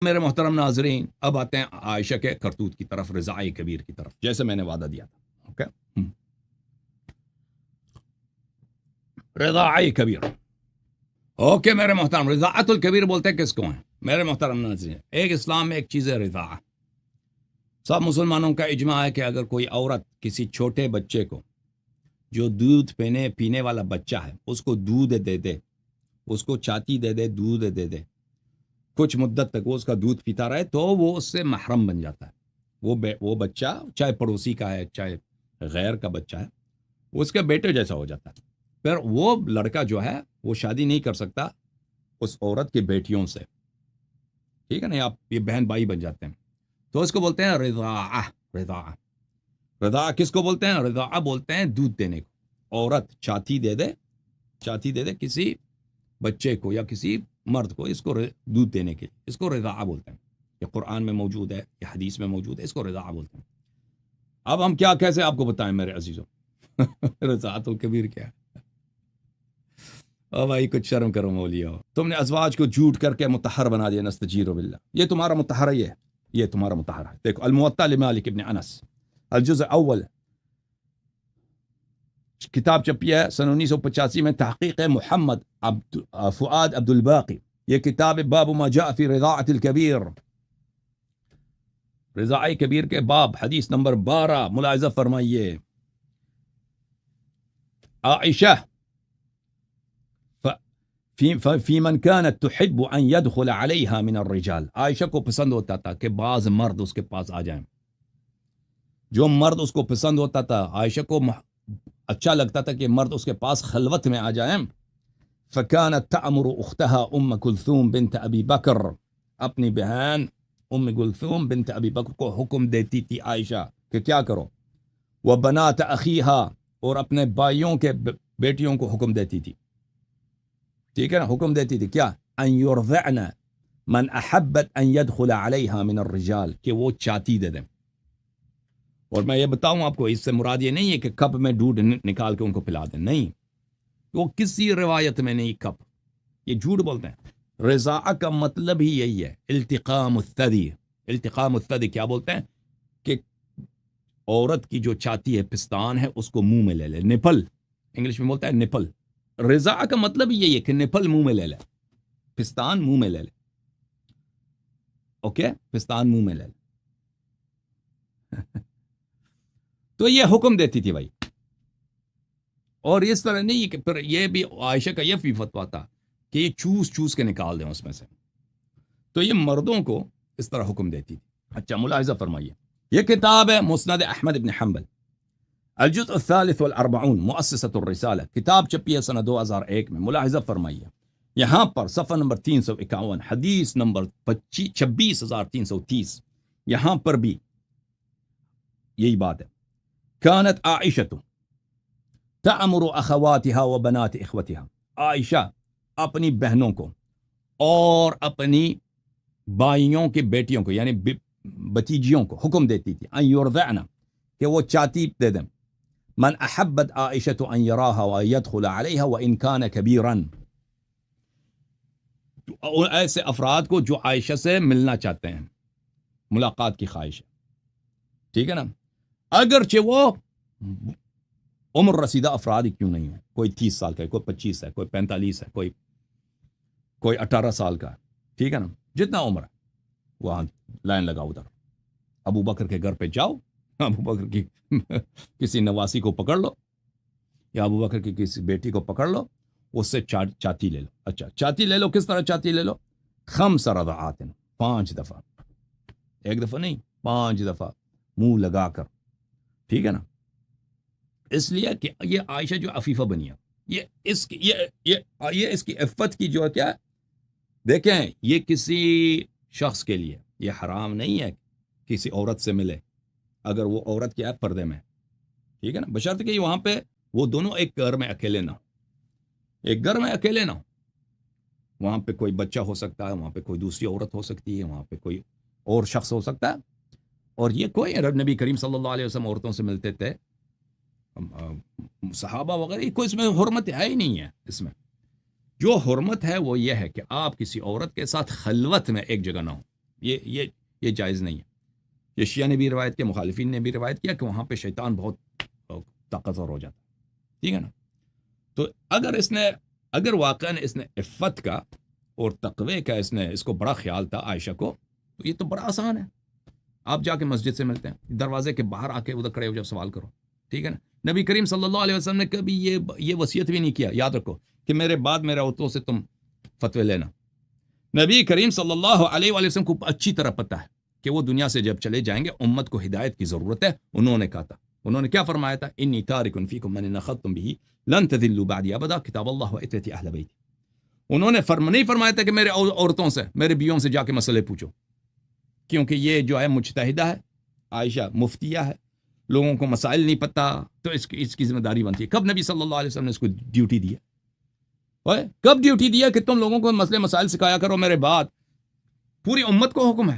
میرے محترم ناظرین، اب آتے ہیں عائشہ کے کرتوت کی طرف، رضاعہ کبیر کی طرف، جیسے میں نے وعدہ دیا تھا. اوکے، رضاعہ کبیر. اوکے میرے محترم، رضاعت الکبیر بولتے ہیں کس کو ہیں میرے محترم ناظرین؟ ایک اسلام میں ایک چیز ہے رضاعہ. سب مسلمانوں کا اجماع ہے کہ اگر کوئی عورت کسی چھوٹے بچے کو، جو دودھ پینے والا بچہ ہے، اس کو دودھ دے دے، اس کو چھاتی دے دے، دودھ دے دے، کچھ مدت تک وہ اس کا دودھ پیتا رہے، تو وہ اس سے محرم بن جاتا ہے. وہ بچہ چاہے پڑوسی کا ہے چاہے غیر کا بچہ ہے، وہ اس کے بیٹے جیسا ہو جاتا ہے. پھر وہ لڑکا جو ہے وہ شادی نہیں کر سکتا اس عورت کی بیٹیوں سے. ٹھیک ہے نا، آپ یہ بہن بھائی بن جاتے ہیں. تو اس کو بولتے ہیں رضاعہ. رضاعہ رضاعہ کس کو بولتے ہیں؟ رضاعہ بولتے ہیں دودھ دینے کو. عورت چھاتی دے دے کسی بچے کو یا کسی مرد کو، اس کو دودھ دینے کے، اس کو رضاعہ بولتے ہیں. یہ قرآن میں موجود ہے، یہ حدیث میں موجود ہے، اس کو رضاعہ بولتے ہیں. اب ہم کیا کیسے آپ کو بتائیں میرے عزیزوں؟ رضاعت الکبیر کیا ہے؟ او بھائی کچھ شرم کرو مولیو، تم نے ازواج کو جھوٹ کر کے مطہر بنا دیا. نستجیر باللہ، یہ تمہارا مطہر ہی ہے، یہ تمہارا مطہر ہے. دیکھو الموطا لمالک ابن انس، الجزء اول، کتاب چھپی ہے سن 1985 میں، تحقیق محمد فؤاد عبد الباقی. یہ کتاب باب ما جاء فی رضاعت الکبیر، رضاعہ کبیر کے باب، حدیث نمبر 12. ملاحظہ فرمائیے، عائشہ فی من كانت تحب ان يدخل عليها من الرجال، عائشہ کو پسند ہوتا تھا کہ بعض مرد اس کے پاس آ جائیں. جو مرد اس کو پسند ہوتا تھا، عائشہ کو اچھا لگتا تھا کہ مرد اس کے پاس خلوت میں آ جائیں. فكانت تأمر اختها ام کلثوم بنت ابی بکر، اپنی بہن ام کلثوم بنت ابی بکر کو حکم دیتی تھی عائشہ کہ کیا کرو. وبنات اخیها، اور اپنے بھائیوں کے بیٹیوں کو حکم دیتی تھی. ٹھیک ہے نا، حکم دیتی تھی کیا؟ ان يرضعن من احبت ان يدخل عليها من الرجال، کہ وہ چاتی دے دیں. اور میں یہ بتاؤں آپ کو، اس سے مراد یہ نہیں ہے کہ کپ میں دودھ نکال کے ان کو پلا دیں، نہیں، وہ کسی روایت میں نہیں کپ، یہ جھوٹ بولتے ہیں. رضاعہ کا مطلب ہی یہی ہے، التقام الثدی. التقام الثدی کیا بولتے ہیں؟ کہ عورت کی جو چھاتی ہے، پستان ہے، اس کو منہ میں لے لے. نپل انگلش میں بولتا ہے نپل. رضاعہ کا مطلب ہی یہی ہے کہ نپل منہ میں لے لے، پستان منہ میں لے لے. اوکے، پستان منہ میں لے لے. تو یہ حکم دیتی تھی بھائی. اور اس طرح نہیں کہ پھر یہ بھی عائشہ کا یہ بھی فتویٰ تھا کہ یہ چوس کے نکال دیں اس میں سے. تو یہ مردوں کو اس طرح حکم دیتی تھی. اچھا ملاحظہ فرمائیے، یہ کتاب ہے مسند احمد بن حنبل، الجزء الثالث والاربعون، مؤسسۃ الرسالہ، کتاب چھپی ہے سنہ 2001 میں. ملاحظہ فرمائیے، یہاں پر صفحہ نمبر 351، حدیث نمبر 26330، یہاں پر بھی یہی بات ہے. كانت عائشہ تأمر اخواتها وبنات اخوتها، عائشہ اپنی بہنوں کو اور اپنی بھائیوں کی بیٹیوں کو یعنی بتیجیوں کو حکم دیتی تھی ان يرضعن، کہ وہ چاتی دے دیں. من احبت عائشہ ان يراها ويدخل عليها وان كان كبيرا، ایسے افراد کو جو عائشہ سے ملنا چاہتے ہیں، ملاقات کی خواہش ہے. ٹھیک ہے نا، اگرچہ وہ عمر رسیدہ افراد ہی کیوں نہیں ہے، کوئی 30 سال کا ہے، کوئی 25 ہے، کوئی 45 ہے، کوئی 18 سال کا ہے. ٹھیک ہے نا، جتنا عمر ہے وہاں لائن لگاؤ. ادھر ابو بکر کے گھر پہ جاؤ، ابو بکر کی کسی نواسی کو پکڑ لو یا ابو بکر کی کسی بیٹی کو پکڑ لو، اس سے چاتی لے لو. اچھا چاتی لے لو، کس طرح چاتی لے لو؟ 5 رضعات، 5 دفعہ، ایک دفعہ نہیں، 5 دفعہ منہ لگا کر. ٹھیک ہے نا، اس لیے کہ یہ عائشہ جو عفیفہ بنی ہے، یہ اس کی عفت کی جو ہے کیا، دیکھیں یہ کسی شخص کے لیے یہ حرام نہیں ہے کسی عورت سے ملے اگر وہ عورت کیا ہے پردے میں. ٹھیک ہے نا، بشرط کہ وہاں پہ وہ دونوں ایک گھر میں اکیلے نہ ہو، ایک گھر میں اکیلے نہ ہو. وہاں پہ کوئی بچہ ہو سکتا ہے، وہاں پہ کوئی دوسری عورت ہو سکتی ہے، وہاں پہ کوئی اور شخص ہو سکتا ہے. اور یہ کوئی نبی کریم صلی اللہ علیہ وسلم عورتوں سے ملتے تھے، صحابہ وغیرہ، کوئی اس میں حرمت ہے ہی نہیں ہے. اس میں جو حرمت ہے وہ یہ ہے کہ آپ کسی عورت کے ساتھ خلوت میں ایک جگہ نہ ہو. یہ جائز نہیں ہے. یہ شیعہ نے بھی روایت کیا, مخالفین نے بھی روایت کیا کہ وہاں پہ شیطان بہت طاقتور ہو جاتا ہے. ٹھیک ہے نا. تو اگر واقعاً اس نے عفت کا اور تقوی کا اس کو بڑا خیال تھا عائشہ کو, تو یہ تو بڑا آسان ہے. آپ جا کے مسجد سے ملتے ہیں, دروازے کے باہر آ کے ادھر کھڑے ہو جب سوال کرو. ٹھیک ہے نا. نبی کریم صلی اللہ علیہ وسلم نے کبھی یہ وصیت بھی نہیں کیا, یاد رکھو, کہ میرے بعد میرے عورتوں سے تم فتوے لینا. نبی کریم صلی اللہ علیہ وسلم کو اچھی طرح پتہ ہے کہ وہ دنیا سے جب چلے جائیں گے امت کو ہدایت کی ضرورت ہے. انہوں نے کہا تھا, انہوں نے کیا فرمایا تھا, انی تارک فیکم من ان اخذتم به لن تذلوا بعدی ابدا کتاب اللہ وعترتی اہل بیتی. انہوں نے نہیں فرمایا تھا کہ میرے عورتوں سے, میرے بیووں سے جا کے مسئلے پوچھو, کیونکہ یہ جو ہے مجتہدہ ہے, عائشہ مفتیہ ہے, لوگوں کو مسائل نہیں پتہ, تو اس کی ذمہ داری بنتی ہے. کب نبی صلی اللہ علیہ وسلم نے اس کو ڈیوٹی دی ہے؟ کب ڈیوٹی دیا کہ تم لوگوں کو مسئلے مسائل سکھایا کرو میرے بعد؟ پوری امت کو حکم ہے,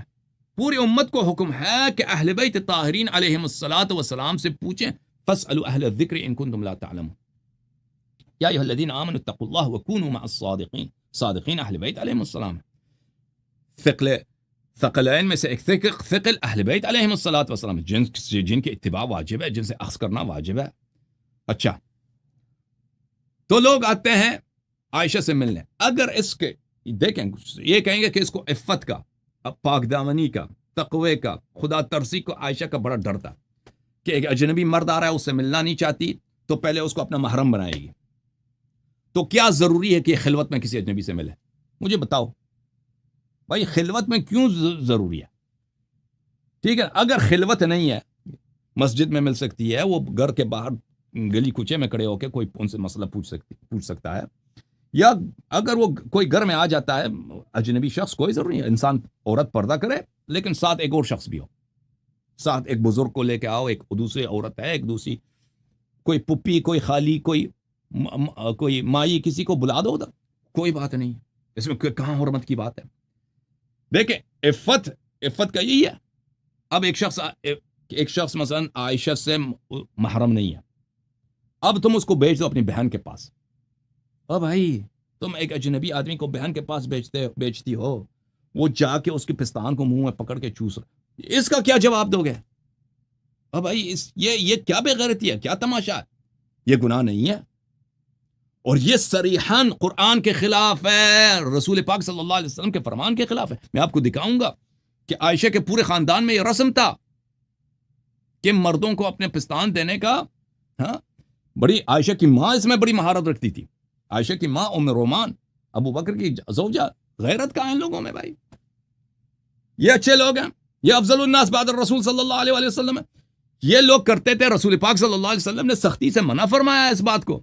پوری امت کو حکم ہے کہ اہل بیت طاہرین علیہم الصلاۃ والسلام سے پوچھیں. فاسألوا اہل الذکر ان کنتم لا تعلمون. یا ایھا الذین آمنوا اتقوا اللہ وکونوا مع الصادقین. صادقین اہل بیت علیہم السلام. ثقلین میں سے ایک ثقل اہل بیت علیہم الصلاۃ والسلام, جن کے اتباع واجب ہے, جن سے اخذ کرنا واجب ہے. اچھا, تو لوگ آتے ہیں عائشہ سے ملنے. اگر اس کے دیکھیں, یہ کہیں گے کہ اس کو عفت کا, پاک دامنی کا, تقوی کا, خدا ترسی کو عائشہ کا بڑا ڈر تھا کہ ایک اجنبی مرد آ رہا ہے, اس سے ملنا نہیں چاہتی, تو پہلے اس کو اپنا محرم بنائے گی. تو کیا ضروری ہے کہ خلوت میں کسی اجنبی سے ملے؟ مجھے بتاؤ بھائی, خلوت میں کیوں ضروری ہے؟ ٹھیک ہے, اگر خلوت نہیں ہے, مسجد میں مل سکتی ہے, وہ گھر کے باہر گلی کوچے میں کھڑے ہو کے کوئی ان سے مسئلہ پوچھ سکتا ہے, یا اگر وہ کوئی گھر میں آ جاتا ہے اجنبی شخص, کوئی ضروری ہے, انسان عورت پردہ کرے لیکن ساتھ ایک اور شخص بھی ہو, ساتھ ایک بزرگ کو لے کے آؤ, ایک دوسری عورت ہے, ایک دوسری کوئی پپی, کوئی خالی, کوئی مائی, کسی کو بلا دو ادھر, کوئی بات نہیں, اس میں کہاں حرمت کی بات ہے. دیکھیں, عفت کا یہی ہے. اب ایک شخص مثلا عائشہ سے محرم نہیں ہے, اب تم اس کو بھیج دو اپنی بہن کے پاس. او بھائی, تم ایک اجنبی آدمی کو بہن کے پاس بیچتی ہو, وہ جا کے اس کے پستان کو منہ میں پکڑ کے چوس رہا, اس کا کیا جواب دو گے؟ او بھائی, یہ کیا بے غیرتی ہے, کیا تماشا ہے؟ یہ گناہ نہیں ہے, اور یہ صریحاً قرآن کے خلاف ہے, رسول پاک صلی اللہ علیہ وسلم کے فرمان کے خلاف ہے. میں آپ کو دکھاؤں گا کہ عائشہ کے پورے خاندان میں یہ رسم تھا کہ مردوں کو اپنے پستان دینے کا. ہاں, بڑی عائشہ کی ماں اس میں بڑی مہارت رکھتی تھی. عائشہ کی ماں ام رومان, ابو بکر کی زوجہ, غیرت کا ہے ان لوگوں میں بھائی. یہ اچھے لوگ ہیں, یہ افضل الناس بعد الرسول صلی اللہ علیہ وسلم ہے. یہ لوگ کرتے تھے, رسول پاک صلی اللہ علیہ وسلم نے سختی سے منع فرمایا اس بات کو.